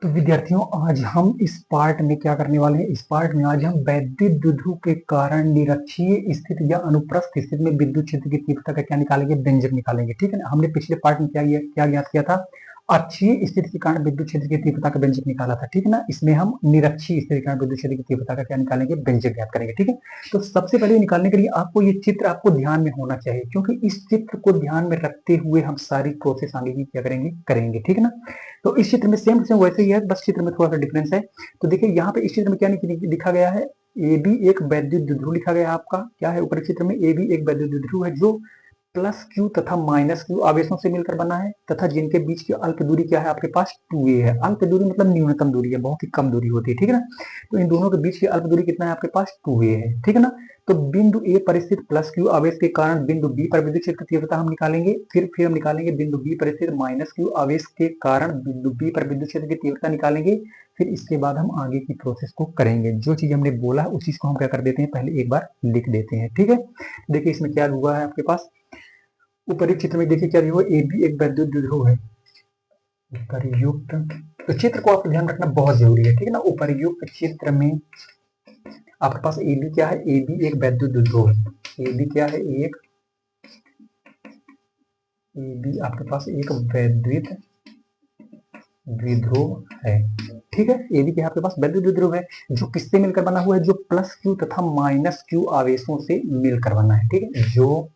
तो विद्यार्थियों आज हम इस पार्ट में क्या करने वाले हैं। इस पार्ट में आज हम वैद्युत द्विध्रुव के कारण निरक्षीय स्थिति या अनुप्रस्थ स्थिति में विद्युत क्षेत्र की तीव्रता का क्या निकालेंगे, व्यंजक निकालेंगे। ठीक है ना। हमने पिछले पार्ट में क्या ज्ञात किया था, अक्षीय स्थिति के कारण विद्युत क्षेत्र की तीव्रता का व्यंजक निकाला था। ठीक है ना। इसमें हम निरक्षीय स्थिति के कारण विद्युत क्षेत्र की तीव्रता का क्या निकालेंगे, व्यंजक ज्ञात करेंगे। ठीक है। तो सबसे पहले निकालने के लिए आपको ये चित्र आपको ध्यान में होना चाहिए, क्योंकि इस चित्र को ध्यान में रखते हुए हम सारी प्रोसेस आगे की क्या करेंगे। ठीक है ना। तो इस चित्र में सेम सेम वैसे ही है, बस चित्र में थोड़ा सा डिफरेंस है। तो देखिए यहाँ पे इस चित्र में क्या लिखा गया है, ए बी एक वैद्युत द्विध्रुव लिखा गया है। आपका क्या है, ऊपर चित्र में ए बी एक वैद्युत द्विध्रुव है जो प्लस क्यू तथा माइनस क्यू आवेशों से मिलकर बना है, तथा जिनके बीच की अल्प दूरी क्या है आपके पास 2a है। अल्प दूरी मतलब न्यूनतम दूरी है, बहुत ही कम दूरी होती है। ठीक है ना। तो इन दोनों के बीच की अल्प दूरी कितना है आपके पास, 2a है। ठीक है ना। तो बिंदु ए पर स्थित प्लस क्यू आवेश के कारण बिंदु बी पर विद्युत क्षेत्र की तीव्रता हम निकालेंगे। फिर हम निकालेंगे बिंदु बी पर स्थित माइनस क्यू आवेश के कारण बिंदु बी पर विद्युत क्षेत्र की तीव्रता निकालेंगे। फिर इसके बाद हम आगे की प्रोसेस को करेंगे। जो चीज हमने बोला उस चीज को हम क्या कर देते हैं, पहले एक बार लिख देते हैं। ठीक है। देखिए इसमें क्या हुआ है आपके पास, ऊपरी चित्र में देखिए क्या हुआ, ए बी एक वैद्युत द्विध्रुव है। उपरयुक्त तो चित्र को आपको ध्यान रखना बहुत जरूरी है। ठीक है ना। उपरयुक्त चित्र में आपके पास ए बी क्या है, ए बी एक वैद्युत द्विध्रुव है। ए बी क्या है, एक ए बी आपके पास एक वैद्युत द्विध्रुव है। ठीक है। ए बी क्या आपके पास वैद्युत द्विध्रुव है जो किससे मिलकर बना हुआ है, जो प्लस क्यू तथा माइनस क्यू आवेशों से मिलकर बना है। ठीक है। जो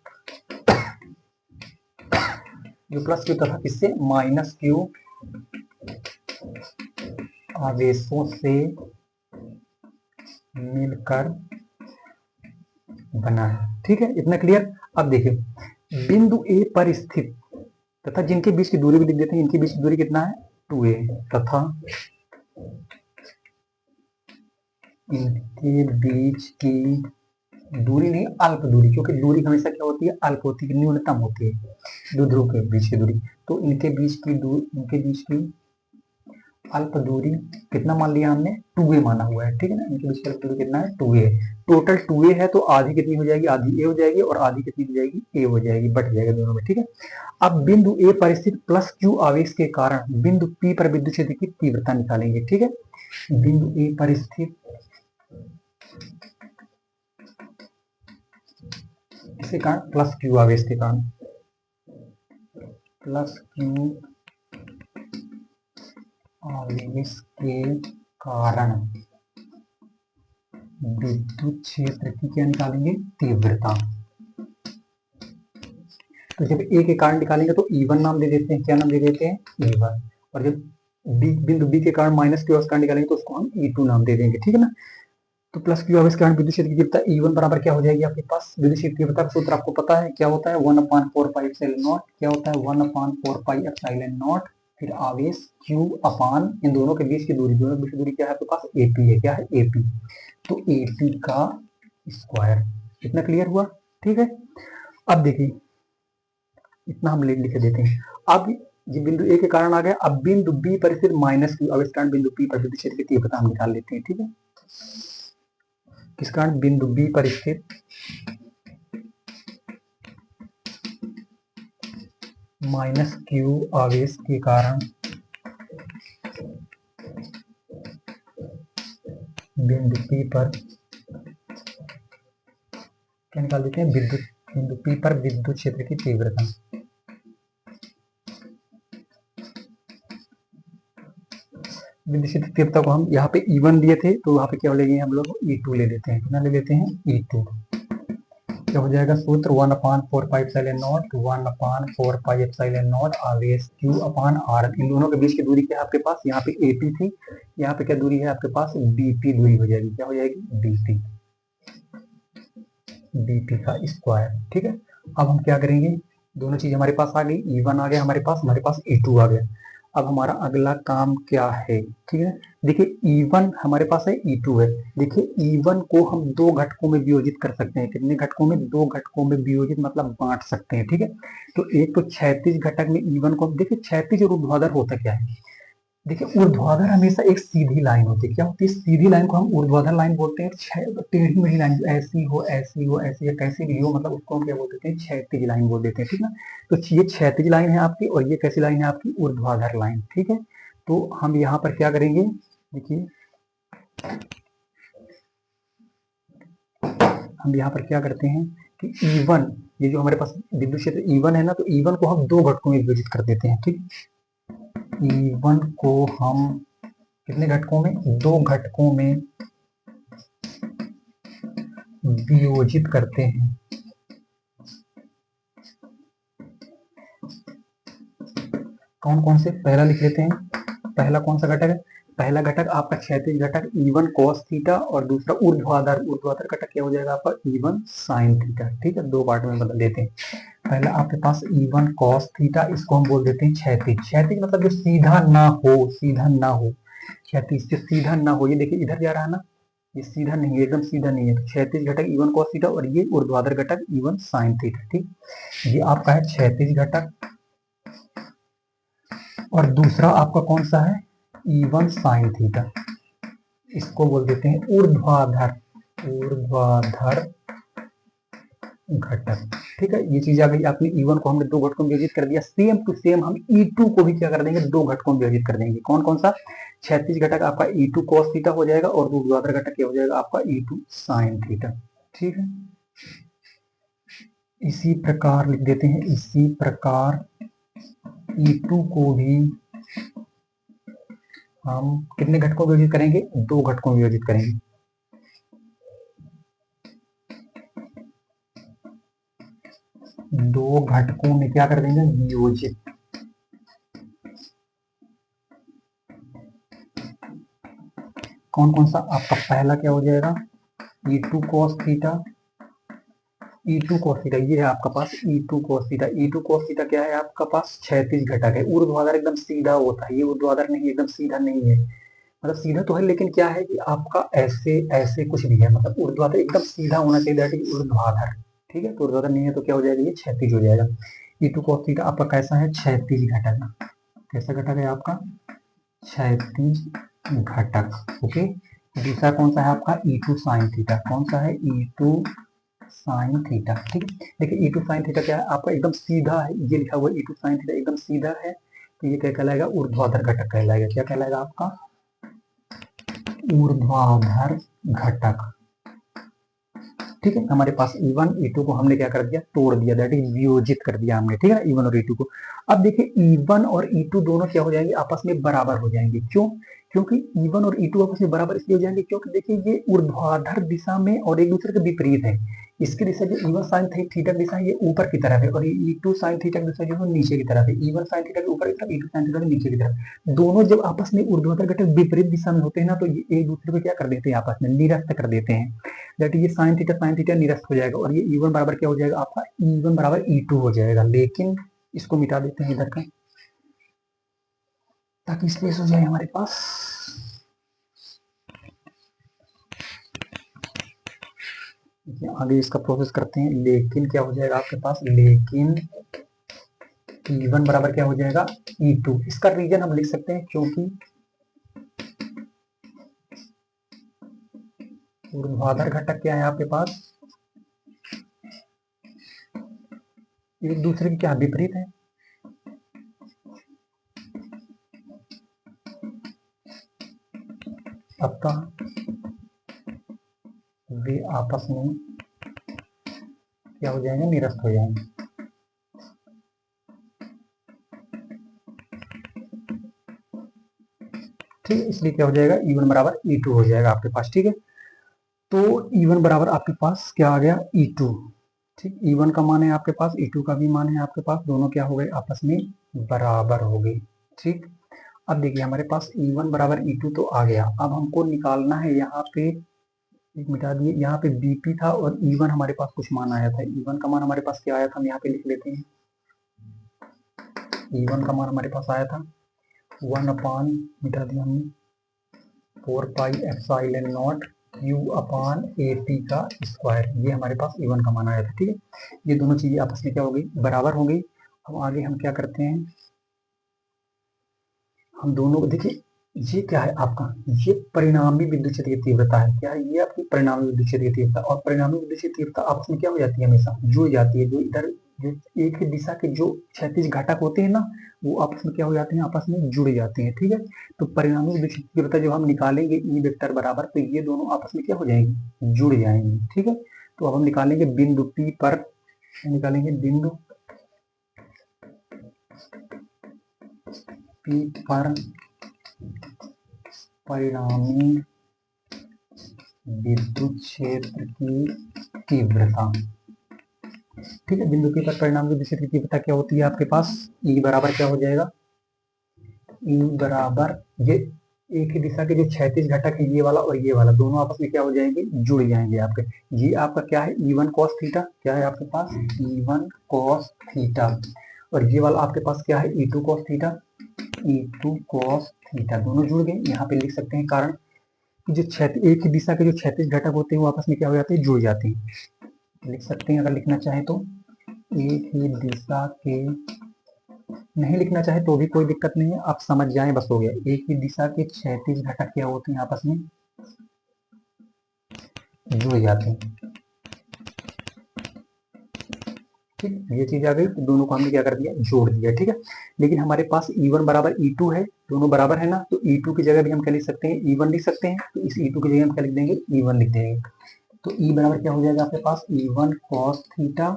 प्लस क्यू तथा किससे, माइनस क्यू आवेशों से मिलकर बना है। ठीक है। इतना क्लियर। अब देखिए बिंदु ए पर स्थित तथा जिनके बीच की दूरी भी लिख देते हैं, इनके बीच की दूरी कितना है, 2a, तथा इनके बीच की दूरी नहीं, अल्प दूरी, क्योंकि दूरी हमेशा क्या होती है, अल्प होती है, न्यूनतम होती है द्विध्रुव के बीच की दूरी। तो इनके बीच की अल्प दूरी कितना मान लिया हमने, 2a माना हुआ है। ठीक है ना। इनके बीच की अल्प दूरी कितना है, 2a। टोटल 2a है, तो आधी कितनी हो जाएगी, आधी a हो जाएगी, और आधी कितनी हो जाएगी, a हो जाएगी, बट जाएगा दोनों में। ठीक है। अब बिंदु ए पर स्थित प्लस क्यू आवेश के कारण बिंदु पी पर विद्युत क्षेत्र की तीव्रता निकालेंगे। ठीक है। बिंदु ए पर स्थित इसके कारण प्लस क्यू आवेश के कारण, प्लस क्यू आवेश के कारण विद्युत क्षेत्र की क्या निकालेंगे, तीव्रता। तो जब ए के कारण निकालेंगे तो E1 नाम दे देते हैं, क्या नाम दे देते हैं, E1। और जब बिंदु बी के कारण माइनस क्यू आवेश कारण निकालेंगे तो उसको हम E2 नाम दे देंगे। ठीक है ना। तो प्लस क्यू आवेश के कारण विद्युत क्षेत्र की तीव्रता E1 बराबर क्या हो जाएगी आपके पास, विद्युत क्षेत्र की तीव्रता का सूत्र आपको पता है क्या होता है, 1/4 पाई एप्सिलॉन नॉट। क्या होता है, 1/4 पाई एप्सिलॉन नॉट, फिर आवेश Q अपान इन दोनों के बीच की दूरी, दोनों के बीच की दूरी क्या है आपके पास, AP है। क्या है, AP। तो AP का स्क्वायर। कितना क्लियर हुआ। ठीक है। अब देखिए इतना हम लिख देते हैं। अब ये बिंदु ए के कारण आ गया। अब बिंदु बी पर स्थित माइनस क्यू आवेश कारण बिंदु पी पर विद्युत क्षेत्र की तीव्रता हम निकाल लेते हैं। ठीक है। किस कारण, बिंदु बी पर स्थित माइनस क्यू आवेश के कारण बिंदु पी पर क्या निकाल देते हैं, बिंदु पी पर विद्युत क्षेत्र की तीव्रता। विद्युत क्षेत्र तीव्रता को हम यहाँ पे E1 लिए थे, तो वहां पे क्या लेंगे हम लोग, E2 ले लेते हैं। कितना ले लेते हैं, E2। क्या हो जाएगा सूत्र, 1/4 pi epsilon not, 1/4 pi epsilon not आवेश Q अपान R। इन दोनों के बीच की दूरी क्या है आपके पास, यहाँ पे AP थी, यहाँ पे क्या दूरी है आपके पास, BP दूरी हो जाएगी। क्या हो जाएगी, BP का स्क्वायर। ठीक है। अब हम क्या करेंगे, दोनों चीज हमारे पास आ गई, E1 आ गया हमारे पास E2 आ गया। अब हमारा अगला काम क्या है, ठीक है। देखिए E1 हमारे पास है, E2 है। देखिए E1 को हम दो घटकों में वियोजित कर सकते हैं। कितने घटकों में, दो घटकों में वियोजित मतलब बांट सकते हैं। ठीक है। तो एक तो क्षैतिज घटक में E1 को, देखिए क्षैतिज और ऊर्ध्वाधर होता क्या है, देखिए ऊर्ध्वाधर हमेशा एक सीधी लाइन होती है। क्या होती है, सीधी लाइन को हम ऊर्ध्वाधर लाइन बोलते हैं। टेढ़ी मेढ़ी लाइन ऐसी हो ऐसी हो ऐसी या कैसी भी हो, मतलब उसको हम क्या बोलते हैं, क्षैतिज लाइन बोल देते हैं। ठीक है। तो ये क्षैतिज लाइन है आपकी, और ये कैसी लाइन है आपकी, ऊर्ध्वाधर लाइन। ठीक है। तो हम यहाँ पर क्या करेंगे, देखिए हम यहाँ पर क्या करते हैं कि E1, ये जो हमारे पास विद्युत क्षेत्र E1 है ना, तो E1 को हम दो घटकों में विभाजित कर देते हैं। ठीक, E1 को हम कितने घटकों में, दो घटकों में वियोजित करते हैं। कौन कौन से, पहला लिख लेते हैं। पहला कौन सा घटक है, पहला घटक आपका क्षैतिज घटक E1 cos थीटा, और दूसरा ऊर्ध्वाधर घटक क्या हो जाएगा आपका E1 sin थीटा। ठीक है, दो पार्ट में बदल देते हैं। पहला आपके पास E1 cos थीटा, इसको हम बोल देते हैं क्षैतिज। क्षैतिज मतलब जो सीधा ना हो, सीधा ना हो, क्षैतिज जो सीधा ना हो। ये देखिए इधर जा रहा है ना, ये सीधा नहीं है, एकदम सीधा नहीं है, तो क्षैतिज घटक E1 cos थीटा, और ये ऊर्ध्वाधर घटक E1 sin थीटा। ठीक, ये आपका है क्षैतिज घटक। और दूसरा आपका कौन सा है, E1 sin थीटा, इसको बोल देते हैं ऊर्ध्वाधर घटक। ठीक है, ये चीज आ गई आपकी। E1 को हमने दो घटकों में विभाजित कर दिया। सेम टू सेम हम E2 को भी क्या कर देंगे, दो घटकों में विभाजित कर देंगे। कौन कौन सा, क्षैतिज घटक आपका E2 cos थीटा हो जाएगा, और ऊर्ध्वाधर घटक क्या हो जाएगा आपका E2 sin थीटा। ठीक है, इसी प्रकार लिख देते हैं, इसी प्रकार E2 को भी हम कितने घटकों में विभाजित करेंगे, दो घटकों में विभाजित करेंगे। दो घटकों में क्या कर देंगे, वियोजित। कौन कौन सा, आपका पहला क्या हो जाएगा, E2 cos theta, E2 cos theta, ये है आपका पास E2 cos theta. E2 cos theta क्या है आपका पास, क्षैतिज घटक है। ऊर्ध्वाधर एकदम सीधा होता है, ये ऊर्ध्वाधर नहीं, एकदम सीधा नहीं है, मतलब सीधा तो है लेकिन क्या है कि आपका ऐसे ऐसे कुछ भी है, मतलब ऊर्ध्वाधर एकदम सीधा होना चाहिए, दैट इज ऊर्ध्वाधर। ठीक है, तो ऊर्ध्वाधर नहीं है तो क्या हो जाएगा, ये क्षैतिज हो जाएगा। E2 cos थीटा आपका कैसा है, क्षैतिज घटक। कैसा घटक है आपका, क्षैतिज घटक। ओके, दूसरा कौन सा है आपका, E2 sin थीटा। कौन सा है, E2 sin थीटा। ठीक है, देखिए E2 sin थीटा क्या है आपका, एकदम सीधा है, ये लिखा हुआ E2 sin थीटा एकदम सीधा है, तो ये क्या कहलाएगा, ऊर्ध्वाधर घटक कहलाएगा। क्या कहलाएगा आपका, ऊर्ध्वाधर घटक। ठीक है, हमारे पास E1 E2 को हमने क्या कर दिया, तोड़ दिया, दैट इज वियोजित कर दिया हमने। ठीक है, E1 और E2 को। अब देखिए E1 और E2 दोनों क्या हो जाएंगे, आपस में बराबर हो जाएंगे। क्यों, क्योंकि E1 और E2 आपस में बराबर इसलिए हो जाएंगे क्योंकि देखिए ये ऊर्ध्वाधर दिशा में और एक दूसरे के विपरीत है। इसकी दिशा जो E1 sin थीटा की दिशा है, ये ऊपर की तरफ है, और E2 sin थीटा की दिशा जो है नीचे की तरफ है। E1 sin थीटा के ऊपर की तरफ, E2 sin थीटा के नीचे की तरफ। दोनों जब आपस में ऊर्ध्वाधर घटक विपरीत दिशा में होते हैं ना, तो ये एक दूसरे को क्या कर देते हैं, आपस में निरस्त कर देते हैं। दैट ये sin थीटा निरस्त हो जाएगा, और ये E1 बराबर क्या हो जाएगा आपका, E1 बराबर E2 हो जाएगा। लेकिन इसको मिटा देते हैं इधर का, ताकि स्पेस हो जाए हमारे पास। आगे इसका प्रोसेस करते हैं। लेकिन क्या हो जाएगा आपके पास, लेकिन E1 बराबर क्या हो जाएगा, E2। इसका रीजन हम लिख सकते हैं, क्योंकि ऊर्ध्वाधर घटक क्या है आपके पास, एक दूसरे के क्या विपरीत है। अतः वे आपस में क्या हो जाएंगे, निरस्त हो जाएंगे। ठीक है, इसलिए क्या हो जाएगा, E1 बराबर E2 हो जाएगा आपके पास। ठीक है, तो E1 बराबर आपके पास क्या आ गया, E2। ठीक, E1 का मान है आपके पास, E2 का भी मान है आपके पास, दोनों क्या हो गए, आपस में बराबर हो गए। ठीक, अब देखिए हमारे पास E1 बराबर E2 तो आ गया। अब हमको निकालना है यहाँ पे, एक मिटा दिए, यहाँ पे BP था और E1 हमारे पास कुछ मान आया था। E1 का मान हमारे पास क्या आया था, हम यहाँ पे लिख लेते हैं। E1 का मान हमारे पास आया था 1 अपान, मिटा दिया हमने, 4 pi epsilon not Q upon AP का स्क्वायर। ये हमारे पास E1 का मान आया था। ठीक है, ये दोनों चीजें आपस में क्या हो गई, बराबर हो गई। अब आगे हम क्या करते हैं, हम दोनों को देखिए, ये क्या है आपका, ये परिणामी विद्युत क्षेत्र की तीव्रता है। क्या है, ये आपकी परिणामी विद्युत क्षेत्र की तीव्रता, और परिणामी विद्युत क्षेत्र की तीव्रता आपस में क्या हो जाती है, हमेशा जुड़ जाती है। जो इधर जो एक ही दिशा के जो क्षैतिज घटक होते हैं ना, वो आपस में क्या हो जाते हैं, आपस में जुड़ जाते हैं, ठीक है। तो परिणामी विक्षेपित तीव्रता जब हम निकालेंगे ई वेक्टर बराबर, तो ये दोनों आपस में क्या हो जाएंगे, जुड़ जाएंगे, ठीक है। तो अब हम निकालेंगे बिंदु पी पर, निकालेंगे बिंदु पी पर परिणामी विद्युत क्षेत्र की तीव्रता, ठीक है। बिंदु पी पर परिणामी विद्युत क्षेत्र की तीव्रता क्या होती है आपके पास, ई बराबर क्या हो जाएगा, ई बराबर ये एक ही दिशा के जो क्षैतिज घटक है, ये वाला और ये वाला, दोनों आपस में क्या हो जाएंगे, जुड़ जाएंगे आपके। ये आपका क्या है, E1 cos थीटा, क्या है आपके पास, E1 cos थीटा, और ये वाला आपके पास क्या है, E2 cos theta, E2 cos theta, दोनों जुड़ गए। यहाँ पे लिख सकते हैं कारण कि जो एक ही दिशा के जो क्षैतिज घटक होते हैं वो आपस में क्या हो जाते हैं, जुड़ जाते हैं। लिख सकते हैं अगर लिखना चाहे तो, एक ही दिशा के, नहीं लिखना चाहे तो भी कोई दिक्कत नहीं है, आप समझ जाएं बस हो गया। एक ही दिशा के क्षैतिज घटक क्या होते हैं, आपस में जुड़ जाते हैं, ठीक। ये चीज आ गई, तो दोनों को हमने क्या कर दिया, जोड़ दिया, ठीक है। लेकिन हमारे पास E1 बराबर E2 है, दोनों बराबर है ना, तो E2 की जगह भी हम क्या लिख सकते हैं, E1 लिख सकते हैं। तो इस E2 की जगह हम क्या लिख देंगे, E1 लिख देंगे। तो E बराबर क्या हो जाएगा आपके पास, E1 cos थीटा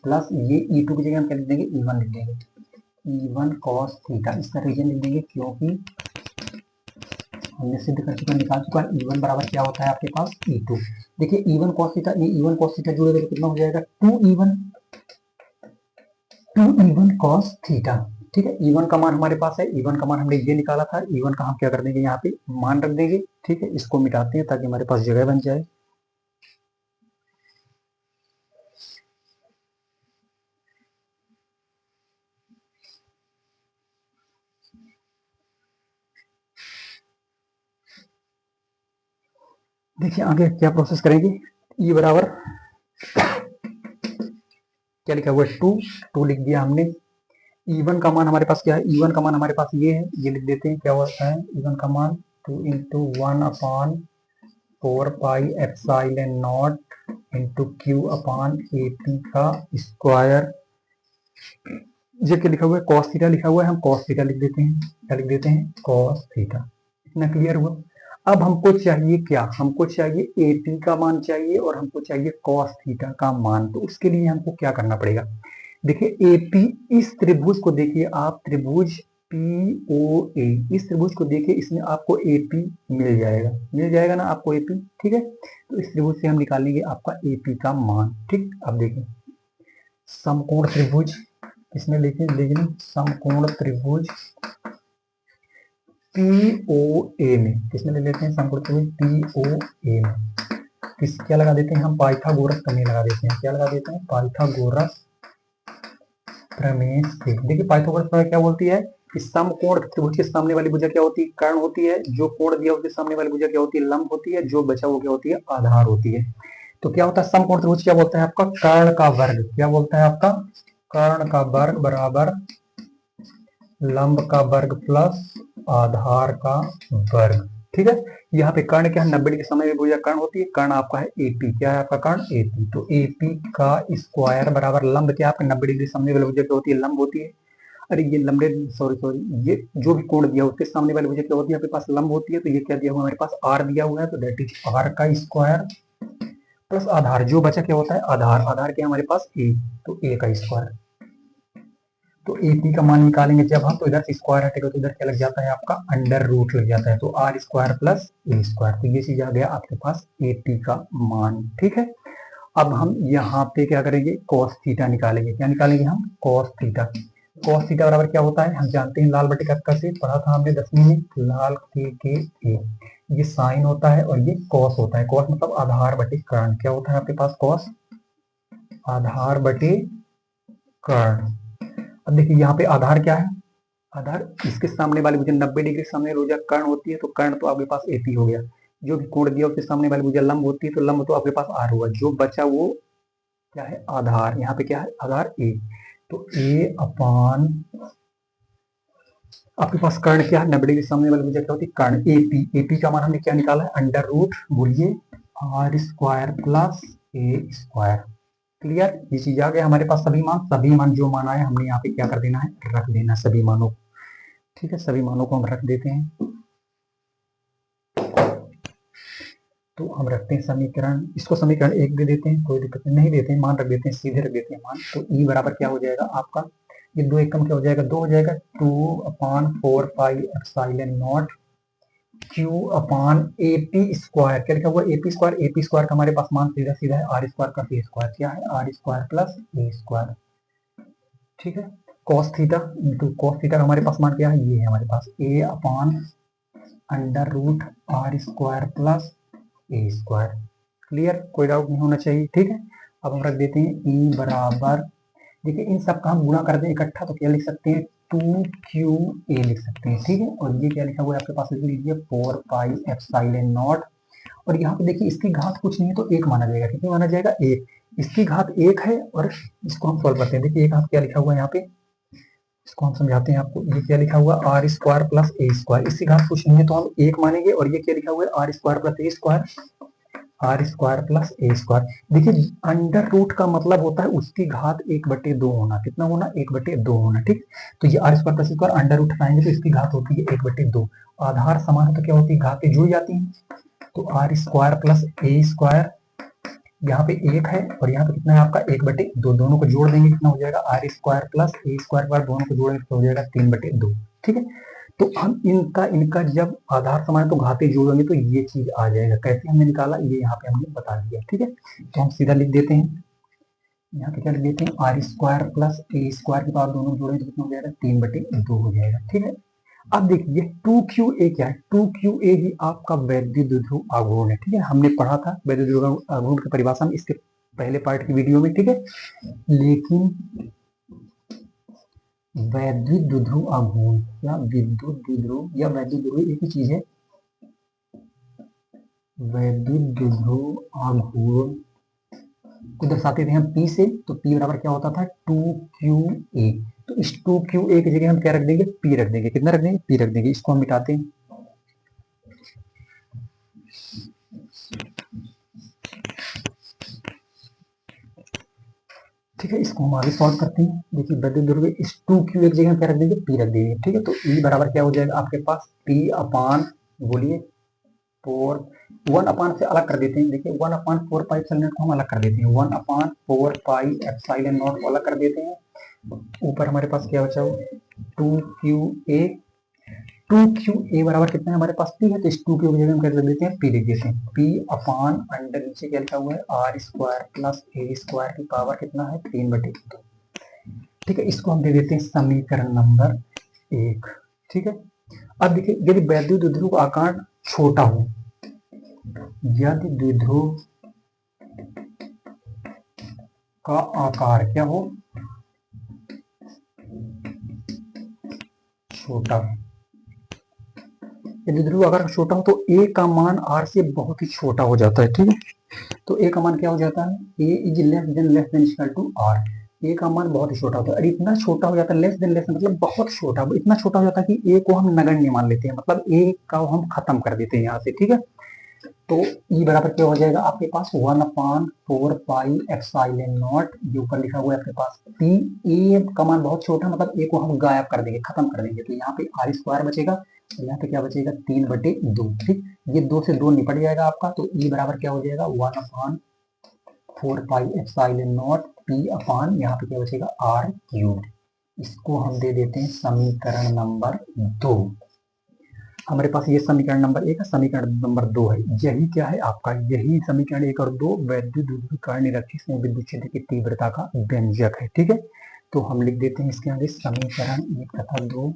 प्लस ये E2 की जगह हम क्या लिख देंगे, E1 लिख देंगे, E1 cos थीटा। इसका रीजन लिख देंगे क्योंकि हमने सिद्ध कर चुका, निकाल चुका है, E1 बराबर क्या होता है आपके पास, E2। देखिए E1 cos थीटा, ये E1 cos थीटा जुड़ेगा तो कितना हो जाएगा, 2E1 cos थीटा, ठीक है। E1 का मान हमारे पास है, E1 का मान हमने ये निकाला था, E1 का हम क्या कर देंगे, यहाँ पे मान रख देंगे, ठीक है। इसको मिटाते हैं ताकि हमारे पास जगह बन जाए। देखिए आगे क्या प्रोसेस करेंगे, E बराबर क्या लिखा हुआ है, 2 लिख दिया हमने। E1 का मान हमारे पास क्या है, E1 का मान हमारे पास ये है, ये लिख देते हैं, क्या होता है E1 का मान 2 into 1/4 pi epsilon not into Q upon AP का स्क्वायर। ये क्या लिखा हुआ है, cos थीटा लिखा हुआ है, हम cos थीटा लिख देते हैं, क्या लिख देते हैं, cos थीटा। इतना क्लियर हुआ। अब हमको चाहिए क्या, हमको चाहिए AP का मान चाहिए और हमको चाहिए cos थीटा का मान। तो उसके लिए हमको क्या करना पड़ेगा, देखिए AP, इस त्रिभुज को देखिए आप, त्रिभुज POA, इस त्रिभुज को देखिए, इसमें आपको AP मिल जाएगा ना आपको AP, ठीक है। तो इस त्रिभुज से हम निकालेंगे आपका AP का मान, ठीक। अब देखिए समकोण त्रिभुज, इसमें लिखिए, लेकिन समकोण त्रिभुज POA में, किसमें ले लेते हैं, समकोण त्रिभुज POA में किस क्या लगा देते हैं हम, पाइथागोरस प्रमेय लगा देते हैं, क्या लगा देते हैं, पाइथागोरस प्रमेय से। देखिए पाइथागोरस प्रमेय क्या बोलती है, कि समकोण त्रिभुज के सामने वाली भुजा क्या होती है, कर्ण होती है, जो कोण दिया उसके सामने वाली भुजा क्या होती है, लंब होती है, जो बचा वो क्या होती है, आधार होती है। तो क्या होता है, समकोण त्रिभुज क्या बोलता है आपका, कर्ण का वर्ग, क्या बोलता है आपका, कर्ण का वर्ग बराबर लंब का वर्ग प्लस आधार का वर्ग, ठीक है। यहाँ पे कर्ण क्या है, 90 डिग्री समय में भुजा कर्ण होती है, कर्ण आपका है AP, क्या है आपका कर्ण AP। तो AP का स्क्वायर बराबर लंब क्या है आपका, 90 डिग्री सामने वाली भुजा क्या होती है, लंब होती है। अरे ये लंबे, सॉरी ये जो भी कोण दिया उसके सामने वाली भुजा क्या होती है आपके पास, लंब होती है। तो ये क्या दिया हुआ है हमारे पास, R दिया हुआ है, तो दैट इज R का स्क्वायर प्लस आधार, जो बचा क्या होता है, आधार, आधार क्या हमारे पास A, तो A का स्क्वायर। तो AP का मान निकालेंगे जब हम, तो इधर से स्क्वायर हटेगा तो इधर क्या लग जाता है आपका, अंडर रूट लग जाता है, तो R square plus A square. तो ये चीज आ गया आपके पास AP का मान, ठीक है। अब हम यहाँ पे क्या करेंगे, cos थीटा निकालेंगे, क्या निकालेंगे हम, cos थीटा। cos थीटा बराबर क्या होता है, हम जानते हैं, लाल बटे का से पढ़ा था हमने 10वीं में, लाल के ए, ये साइन होता है और ये cos होता है। cos मतलब आधार बटे कर्ण, क्या होता है आपके पास, cos आधार बटे कर्ण। अब देखिए यहाँ पे आधार क्या है, आधार इसके सामने वाली भुजा 90 डिग्री सामने भुजा कर्ण होती है, तो कर्ण तो आपके पास AP हो गया, जो भी कोण दिया उसके सामने वाली भुजा लंब होती है, तो लंब तो आपके पास R हुआ, जो बचा वो क्या है, आधार। यहाँ पे क्या है, आधार A, तो A अपान आपके पास कर्ण क्या है, 90 डिग्री सामने वाली भुजा क्या होती है, कर्ण AP। AP का मान हमने क्या निकाला है, अंडर रूट, बोलिए R square plus A square, clear, ये चीज आ गया हमारे पास। सभी मान जो मान आए हमने यहाँ पे क्या कर देना है, रख देना सभी मानों को। ठीक है, सभी मानों को हम रख देते हैं। तो हम रखते हैं समीकरण, इसको समीकरण 1 दे देते हैं, कोई दिक्कत नहीं देते हैं, मान रख देते हैं, सीधे रख देते हैं मान। तो ई बराबर क्या हो जाएगा आपका, ये 2 एकम क्या हो जाएगा, 2 हो जाएगा, 2/4 pi epsilon not Q upon AP square. क्या लिखा हुआ है, एपी स्क्वायर। एपी स्क्वायर का हमारे पास मान सीधा सीधा है आर स्क्वायर का ए स्क्वायर। क्या है, are square plus A square. ठीक है, cos theta into cos theta का हमारे पास मान क्या है, ये है हमारे पास a upon under root r square plus A square. Clear, कोई डाउट नहीं होना चाहिए। ठीक है, अब हम रख देते हैं ई बराबर, देखिए इन सब का हम गुणा कर दें इकट्ठा तो क्या लिख सकते हैं, 2qa लिख सकते हैं। ठीक है, और ये क्या लिखा हुआ है आपके पास, लिख लीजिए 4 पाई एप्सिलॉन नॉट। और यहाँ पे देखिए इसकी घात कुछ नहीं है तो एक माना जाएगा। कितनी माना जाएगा, एक। इसकी घात एक है और इसको हम सॉल्व करते हैं। देखिए एक घात क्या लिखा हुआ है यहाँ पे, इसको हम समझाते हैं आपको। ये क्या लिखा हुआ, आर स्क्वायर प्लस ए स्क्वायर। इसकी घात कुछ नहीं है तो हम एक मानेंगे। और ये क्या लिखा हुआ है, are square plus A square, R square plus A square. देखिए अंडर रूट का मतलब होता है उसकी घात 1/2 होना। कितना होना, 1/2 होना। ठीक, तो ये आर स्क्वायर प्लस ए स्क्वायर अंडर रूट हटाएंगे तो इसकी घात होती है 1/2। आधार समान है तो क्या होती है, घातें जुड़ जाती हैं। तो आर स्क्वायर प्लस ए स्क्वायर, यहाँ पे एक है और यहाँ पे कितना है आपका, 1/2। दोनों को जोड़ देंगे कितना हो जाएगा, आर स्क्वायर प्लस ए स्क्वायर पर दोनों को जोड़ेंगे तो हो जाएगा 3/2। ठीक है, तो हम इनका इनका जब आधार समान है तो घाते जोड़ेंगे तो ये चीज आ जाएगा। कैसे हमने निकाला ये यहाँ पे हमने बता दिया। ठीक है, तो हम सीधा लिख देते हैं, यहाँ पे क्या लिख देते हैं, आर स्क्वायर प्लस ए स्क्वायर के पावर दोनों जोड़ेंगे तो कितना हो जाएगा, 3/2 हो जाएगा। ठीक है, अब देखिए 2qa क्या है, 2qa ही आपका वैद्युत द्विध्रुव आघूर्ण है। ठीक है, हमने पढ़ा था वैद्युत द्विध्रुव आघूर्ण की परिभाषा में इसके पहले पार्ट की वीडियो में। ठीक है, लेकिन वैद्युत द्विध्रुव आघूर्ण या विद्युत द्विध्रुव या वैद्युत द्विध्रुव एक ही चीज है। वैद्युत द्विध्रुव आघूर्ण को दर्शाते थे हम P से, तो P बराबर क्या होता था, 2qa। तो इस 2qa की जगह हम क्या रख देंगे, P रख देंगे। कितना रख देंगे, P रख देंगे। इसको हम मिटाते हैं, ठीक है, इसको हम आगे सॉल्व करते हैं। देखिए वैद्युत द्विध्रुव इस 2qa की जगह हम क्या रख देंगे, P रख देंगे। ठीक है, तो E बराबर क्या हो जाएगा आपके पास, P अपान, बोलिए 4, 1 अपान से अलग कर देते हैं। देखिए 1/4 पाई एप्सिलॉन नॉट को हम अलग कर देते हैं, 1/4 पाई एप्सिलॉन नॉट को अलग कर देते हैं। ऊपर हमारे पास क्या बचा, 2qa। 2qa बराबर कितना है हमारे पास, P है, तो इस 2qa की जगह हम क्या कर देते हैं, P लिख देते हैं। P अपान अंडर नीचे क्या लिखा हुआ है, are square plus A square की पावर कितना है, 3/2। ठीक है, इसको हम दे देते हैं समीकरण नंबर 1। ठीक है, अब देखिए यदि वैद्युत द्विध्रुव का आकार छोटा हो, यदि द्विध्रुव का आकार क्या हो, छोटा। यदि द्विध्रुव आकार छोटा हो तो ए का मान आर से बहुत ही छोटा हो जाता है। ठीक है, तो ए का मान क्या हो जाता है, a is less than equal to r. A का मान बहुत ही छोटा होता है। और इतना छोटा हो जाता है, लेस मतलब बहुत छोटा, इतना छोटा हो जाता है कि ए को हम नगण्य मान लेते हैं, मतलब ए का हम खत्म कर देते हैं यहाँ से। ठीक है, तो ई बराबर क्या हो जाएगा आपके पास, 1/4 पाई एप्सिलॉन नॉट, ये ऊपर लिखा हुआ है आपके पास पी। ए का मान बहुत छोटा, मतलब ए को हम गायब कर देंगे, खत्म कर देंगे, तो यहाँ पे आर स्क्वायर बचेगा, यहाँ पे क्या बचेगा, 3/2। ठीक, ये 2 से 2 निपट जाएगा आपका, तो ई बराबर क्या हो जाएगा, 1/4 पाई एप्सिलॉन नॉट पी अपान, यहाँ पे क्या बचेगा, आर क्यूब। इसको हम दे देते हैं समीकरण नंबर 2। हमारे पास ये समीकरण नंबर 1 है, समीकरण नंबर 2 है। यही क्या है आपका, यही समीकरण 1 और 2 वैद्युत द्विध्रुव कारण निरक्षीय में विद्युत क्षेत्र की तीव्रता का व्यंजक है। ठीक है, तो हम लिख देते हैं इसके आगे समीकरण 1 तथा 2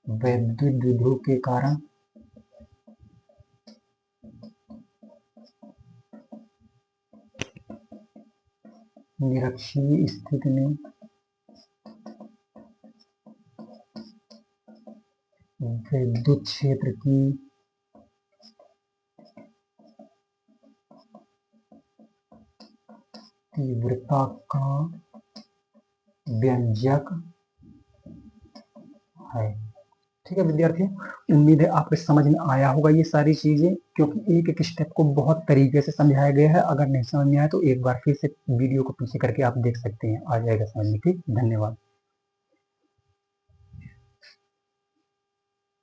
वैद्युत द्विध्रुव के कारण निरक्षीय स्थिति में विद्युत क्षेत्र की तीव्रता का व्यंजक है। ठीक है विद्यार्थियों, उम्मीद है आपको समझ में आया होगा ये सारी चीजें, क्योंकि एक एक स्टेप को बहुत तरीके से समझाया गया है। अगर नहीं समझ में आया तो एक बार फिर से वीडियो को पीछे करके आप देख सकते हैं, आ जाएगा समझ में। ठीक, धन्यवाद।